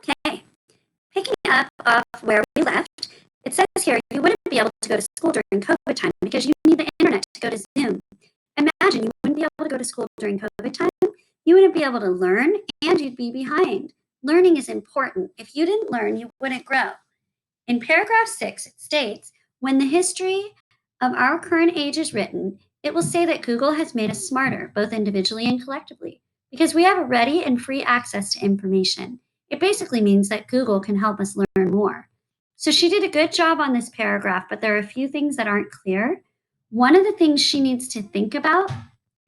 Okay, picking up off where we left, it says here you wouldn't be able to go to school during COVID time because you need the internet to go to Zoom. Imagine you wouldn't be able to go to school during COVID time. You wouldn't be able to learn and you'd be behind. Learning is important. If you didn't learn, you wouldn't grow. In paragraph 6, it states, when the history of our current age is written, it will say that Google has made us smarter, both individually and collectively, because we have ready and free access to information. It basically means that Google can help us learn more. So she did a good job on this paragraph, but there are a few things that aren't clear. One of the things she needs to think about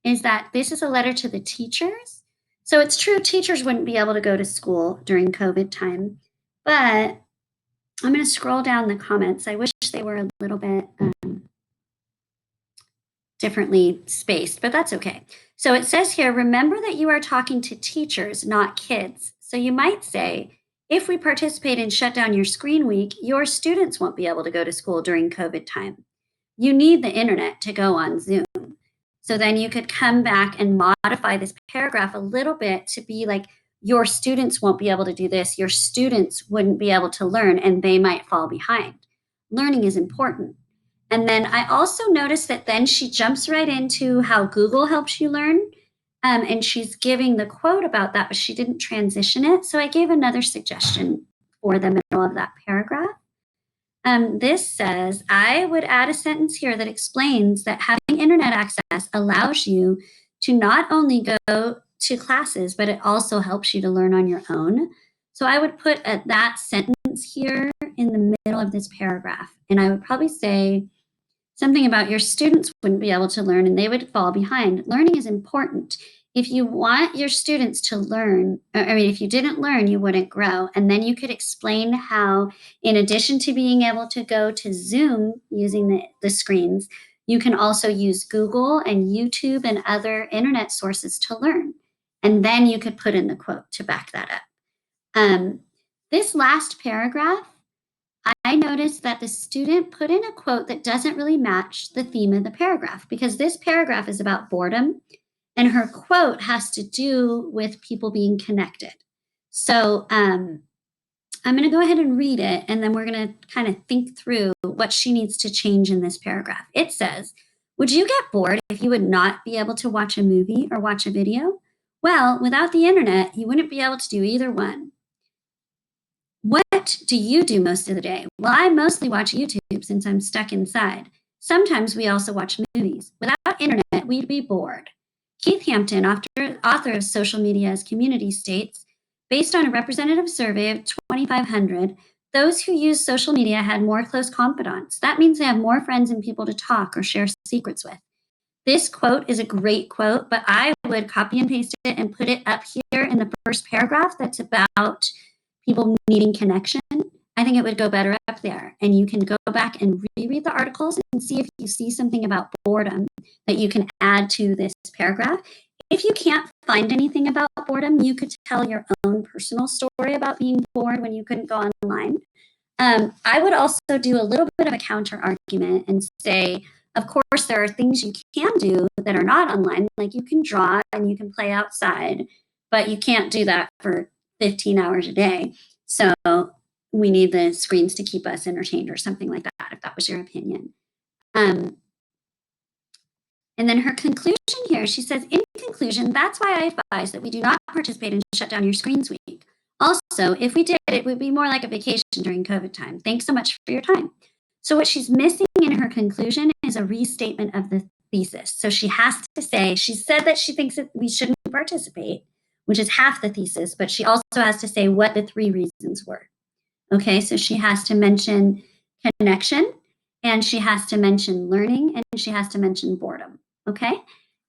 is that this is a letter to the teachers. So it's true teachers wouldn't be able to go to school during COVID time, but I'm going to scroll down the comments. I wish they were a little bit differently spaced, but that's okay. So it says here, remember that you are talking to teachers, not kids. So you might say, if we participate in Shut Down Your Screen Week, your students won't be able to go to school during COVID time. You need the internet to go on Zoom. So then you could come back and modify this paragraph a little bit to be like, your students won't be able to do this, your students wouldn't be able to learn, and they might fall behind. Learning is important. And then I also noticed that then she jumps right into how Google helps you learn. And she's giving the quote about that, but she didn't transition it. So I gave another suggestion for the middle of that paragraph. This says, I would add a sentence here that explains that having internet access allows you to not only go to classes, but it also helps you to learn on your own. So I would put that sentence here in the middle of this paragraph. And I would probably say something about your students wouldn't be able to learn and they would fall behind. Learning is important. If you want your students to learn, if you didn't learn, you wouldn't grow. And then you could explain how, in addition to being able to go to Zoom using the screens, you can also use Google and YouTube and other internet sources to learn. And then you could put in the quote to back that up. This last paragraph, I noticed that the student put in a quote that doesn't really match the theme of the paragraph, because this paragraph is about boredom and her quote has to do with people being connected. So I'm going to go ahead and read it, and then we're going to kind of think through what she needs to change in this paragraph. It says, would you get bored if you would not be able to watch a movie or watch a video? Well, without the internet, you wouldn't be able to do either one. What do you do most of the day? Well, I mostly watch YouTube since I'm stuck inside. Sometimes we also watch movies. Without internet, we'd be bored. Keith Hampton, author of Social Media as Community, states, based on a representative survey of 2,500, those who use social media had more close confidants. That means they have more friends and people to talk or share secrets with. This quote is a great quote, but I would copy and paste it and put it up here in the first paragraph that's about people needing connection. I think it would go better up there. And you can go back and reread the articles and see if you see something about boredom that you can add to this paragraph. If you can't find anything about boredom, you could tell your own personal story about being bored when you couldn't go online. I would also do a little bit of a counter argument and say, of course, there are things you can do that are not online, like you can draw and you can play outside, but you can't do that for 15 hours a day. So we need the screens to keep us entertained or something like that, if that was your opinion. And then her conclusion here, she says, in conclusion, that's why I advise that we do not participate in Shut Down Your Screens Week. Also, if we did, it would be more like a vacation during COVID time. Thanks so much for your time. So what she's missing in her conclusion is a restatement of the thesis. So she has to say, she said that she thinks that we shouldn't participate, which is half the thesis, but she also has to say what the 3 reasons were. Okay, so she has to mention connection, and she has to mention learning, and she has to mention boredom. Okay,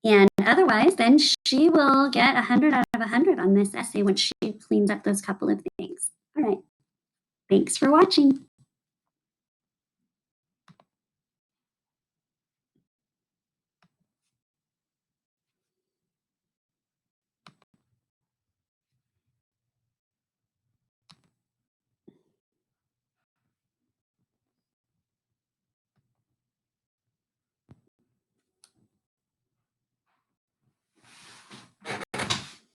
and otherwise, then she will get 100 out of 100 on this essay when she cleans up those couple of things. All right, thanks for watching.